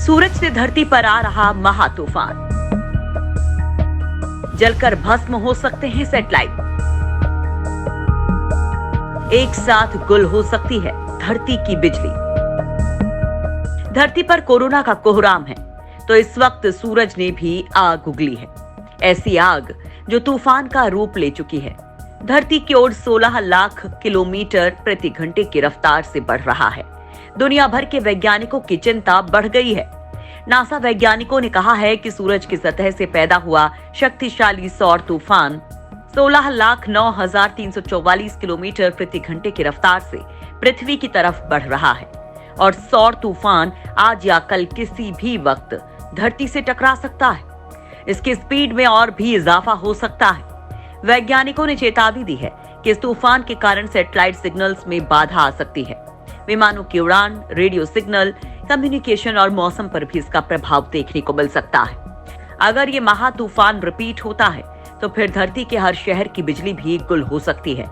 सूरज से धरती पर आ रहा महातूफान, जलकर भस्म हो सकते हैं सैटेलाइट, एक साथ गुल हो सकती है धरती की बिजली। धरती पर कोरोना का कोहराम है तो इस वक्त सूरज ने भी आग उगली है, ऐसी आग जो तूफान का रूप ले चुकी है। धरती की ओर 16 लाख किलोमीटर प्रति घंटे की रफ्तार से बढ़ रहा है। दुनिया भर के वैज्ञानिकों की चिंता बढ़ गई है। नासा वैज्ञानिकों ने कहा है कि सूरज की सतह से पैदा हुआ शक्तिशाली सौर तूफान 16,09,344 किलोमीटर प्रति घंटे की रफ्तार से पृथ्वी की तरफ बढ़ रहा है और सौर तूफान आज या कल किसी भी वक्त धरती से टकरा सकता है। इसकी स्पीड में और भी इजाफा हो सकता है। वैज्ञानिकों ने चेतावनी दी है कि इस तूफान के कारण सैटेलाइट सिग्नल्स में बाधा आ सकती है। विमानों की उड़ान, रेडियो सिग्नल, कम्युनिकेशन और मौसम पर भी इसका प्रभाव देखने को मिल सकता है। अगर ये महातूफान रिपीट होता है तो फिर धरती के हर शहर की बिजली भी गुल हो सकती है।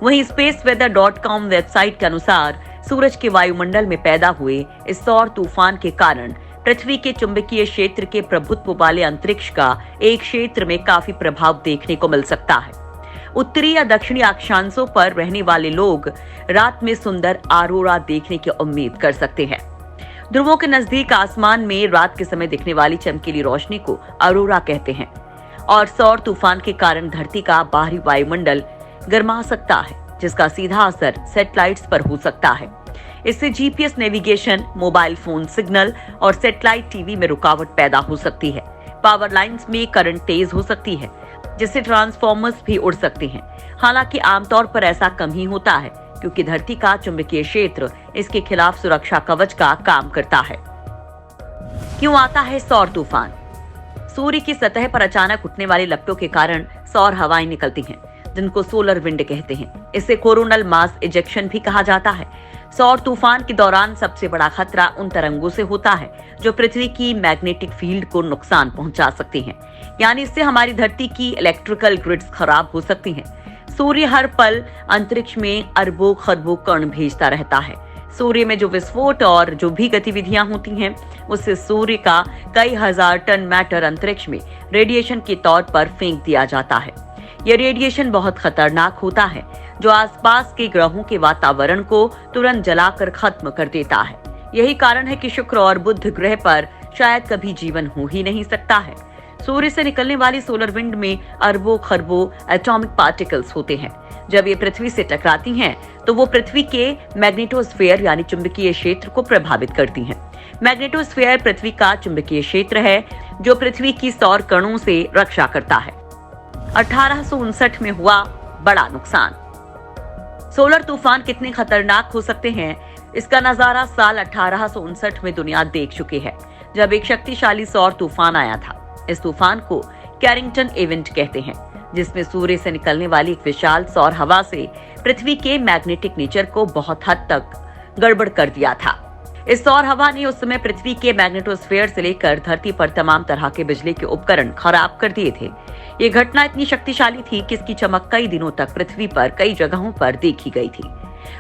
वहीं spaceweather.com वेबसाइट के अनुसार सूरज के वायुमंडल में पैदा हुए इस सौर तूफान के कारण पृथ्वी के चुंबकीय क्षेत्र के प्रभुत्व वाले अंतरिक्ष का एक क्षेत्र में काफी प्रभाव देखने को मिल सकता है। उत्तरी या दक्षिणी अक्षांशों पर रहने वाले लोग रात में सुंदर ऑरोरा देखने की उम्मीद कर सकते हैं। ध्रुवों के नजदीक आसमान में रात के समय दिखने वाली चमकीली रोशनी को ऑरोरा कहते हैं और सौर तूफान के कारण धरती का बाहरी वायुमंडल गर्मा सकता है, जिसका सीधा असर सैटेलाइट्स पर हो सकता है। इससे GPS navigation, mobile phone signal और सैटेलाइट टीवी में रुकावट पैदा हो सकती है। पावर लाइंस में करंट तेज हो सकती है, जिससे ट्रांसफॉर्मर्स भी उड़ सकते हैं। हालांकि आमतौर पर ऐसा कम ही होता है क्योंकि धरती का चुंबकीय क्षेत्र इसके खिलाफ सुरक्षा कवच का काम करता है। क्यों आता है सौर तूफान? सूर्य की सतह पर अचानक उठने वाली लपटों के कारण सौर हवाएं निकलती हैं, जिनको सोलर विंड कहते हैं। इसे कोरोनल मास इजेक्शन भी कहा जाता है। सौर तूफान के दौरान सबसे बड़ा खतरा उन तरंगों से होता है जो पृथ्वी की मैग्नेटिक फील्ड को नुकसान पहुंचा सकती हैं। यानी इससे हमारी धरती की इलेक्ट्रिकल ग्रिड्स खराब हो सकती हैं। सूर्य हर पल अंतरिक्ष में अरबों खरबों कण भेजता रहता है। सूर्य में जो विस्फोट और जो भी गतिविधियां होती हैं, उससे सूर्य का कई हजार टन मैटर अंतरिक्ष में रेडिएशन के तौर पर फेंक दिया जाता है। यह रेडिएशन बहुत खतरनाक होता है, जो आसपास के ग्रहों के वातावरण को तुरंत जलाकर खत्म कर देता है। यही कारण है कि शुक्र और बुध ग्रह पर शायद कभी जीवन हो ही नहीं सकता है। सूर्य से निकलने वाली सोलर विंड में अरबों खरबों एटॉमिक पार्टिकल्स होते हैं। जब ये पृथ्वी से टकराती हैं, तो वो पृथ्वी के मैग्नेटोस्फीयर यानी चुंबकीय क्षेत्र को प्रभावित करती हैं। मैग्नेटोस्फीयर पृथ्वी का चुंबकीय क्षेत्र है जो पृथ्वी की सौर कणों से रक्षा करता है। 1859 में हुआ बड़ा नुकसान। सोलर तूफान कितने खतरनाक हो सकते हैं, इसका नजारा साल 1859 में दुनिया देख चुकी है, जब एक शक्तिशाली सौर तूफान आया था। इस तूफान को कैरिंगटन इवेंट कहते हैं, जिसमें सूर्य से निकलने वाली एक विशाल सौर हवा से पृथ्वी के मैग्नेटिक नेचर को बहुत हद तक गड़बड़ कर दिया था। इस सौर हवा ने उस समय पृथ्वी के मैग्नेटोस्फीयर से लेकर धरती पर तमाम तरह के बिजली के उपकरण खराब कर दिए थे। ये घटना इतनी शक्तिशाली थी कि इसकी चमक कई दिनों तक पृथ्वी पर कई जगहों पर देखी गई थी।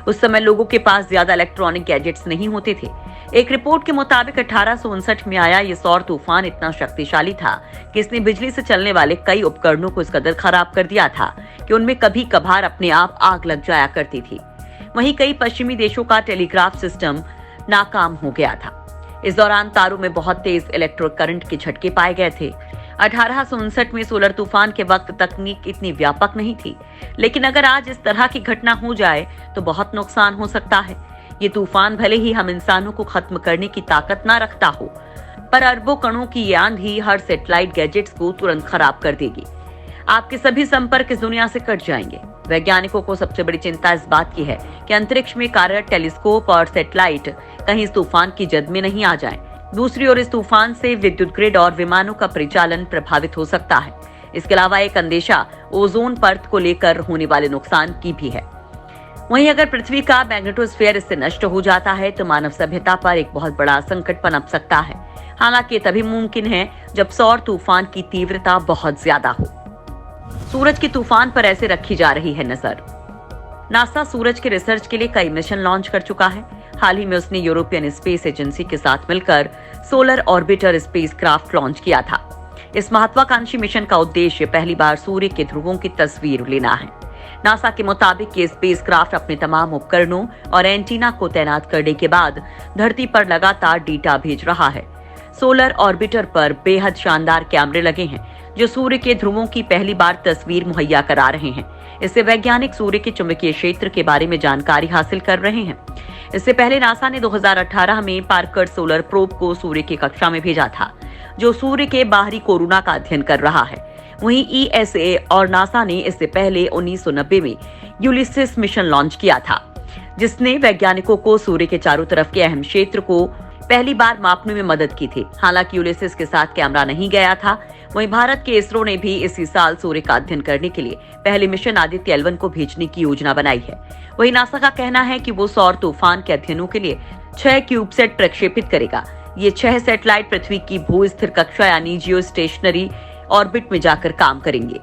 उस समय लोगों के पास ज्यादा इलेक्ट्रॉनिक गैजेट्स नहीं होते थे। एक रिपोर्ट के मुताबिक 1859 में आया ये सौर तूफान इतना शक्तिशाली था कि इसने बिजली से चलने वाले कई उपकरणों को इस कदर खराब कर दिया था कि उनमें कभी कभार अपने आप आग लग जाया करती थी। वहीं कई पश्चिमी देशों का टेलीग्राफ सिस्टम नाकाम हो गया था। इस दौरान तारों में बहुत तेज इलेक्ट्रिक करंट के झटके पाए गए थे। 1859 में सोलर तूफान के वक्त तकनीक इतनी व्यापक नहीं थी, लेकिन अगर आज इस तरह की घटना हो जाए तो बहुत नुकसान हो सकता है। ये तूफान भले ही हम इंसानों को खत्म करने की ताकत ना रखता हो, पर अरबों कणों की ये आंधी हर सैटेलाइट गैजेट्स को तुरंत खराब कर देगी। आपके सभी संपर्क इस दुनिया से कट जाएंगे। वैज्ञानिकों को सबसे बड़ी चिंता इस बात की है कि अंतरिक्ष में कार्यरत टेलीस्कोप और सैटेलाइट कहीं इस तूफान की जद में नहीं आ जाएं। दूसरी ओर इस तूफान से विद्युत ग्रिड और विमानों का परिचालन प्रभावित हो सकता है। इसके अलावा एक अंदेशा ओजोन परत को लेकर होने वाले नुकसान की भी है। वहीं अगर पृथ्वी का मैग्नेटोस्फीयर इससे नष्ट हो जाता है तो मानव सभ्यता पर एक बहुत बड़ा संकट पनप सकता है। हालांकि ये तभी मुमकिन है जब सौर तूफान की तीव्रता बहुत ज्यादा हो। सूरज की तूफान पर ऐसे रखी जा रही है नजर। नासा सूरज के रिसर्च के लिए कई मिशन लॉन्च कर चुका है। हाल ही में उसने यूरोपियन स्पेस एजेंसी के साथ मिलकर सोलर ऑर्बिटर स्पेसक्राफ्ट लॉन्च किया था। इस महत्वाकांक्षी मिशन का उद्देश्य पहली बार सूर्य के ध्रुवों की तस्वीर लेना है। नासा के मुताबिक ये स्पेसक्राफ्ट अपने तमाम उपकरणों और एंटीना को तैनात करने के बाद धरती पर लगातार डेटा भेज रहा है। सोलर ऑर्बिटर पर बेहद शानदार कैमरे लगे हैं जो सूर्य के ध्रुवों की पहली बार तस्वीर मुहैया करा रहे हैं। इससे वैज्ञानिक सूर्य के चुंबकीय क्षेत्र के बारे में जानकारी हासिल कर रहे हैं। इससे पहले नासा ने 2018 में पार्कर सोलर प्रोब को सूर्य की कक्षा में भेजा था, जो सूर्य के बाहरी कोरोना का अध्ययन कर रहा है। वहीं ईएसए और नासा ने इससे पहले 1990 में यूलिसिस मिशन लॉन्च किया था, जिसने वैज्ञानिकों को सूर्य के चारों तरफ के अहम क्षेत्र को पहली बार मापने में मदद की थी। हालांकि यूलिसिस के साथ कैमरा नहीं गया था। वहीं भारत के इसरो ने भी इसी साल सूर्य का अध्ययन करने के लिए पहले मिशन आदित्य L1 को भेजने की योजना बनाई है। वहीं नासा का कहना है कि वो सौर तूफान के अध्ययनों के लिए 6 क्यूबसैट प्रक्षेपित करेगा। ये 6 सैटेलाइट पृथ्वी की भू स्थिर कक्षा यानी जियो स्टेशनरी ऑर्बिट में जाकर काम करेंगे।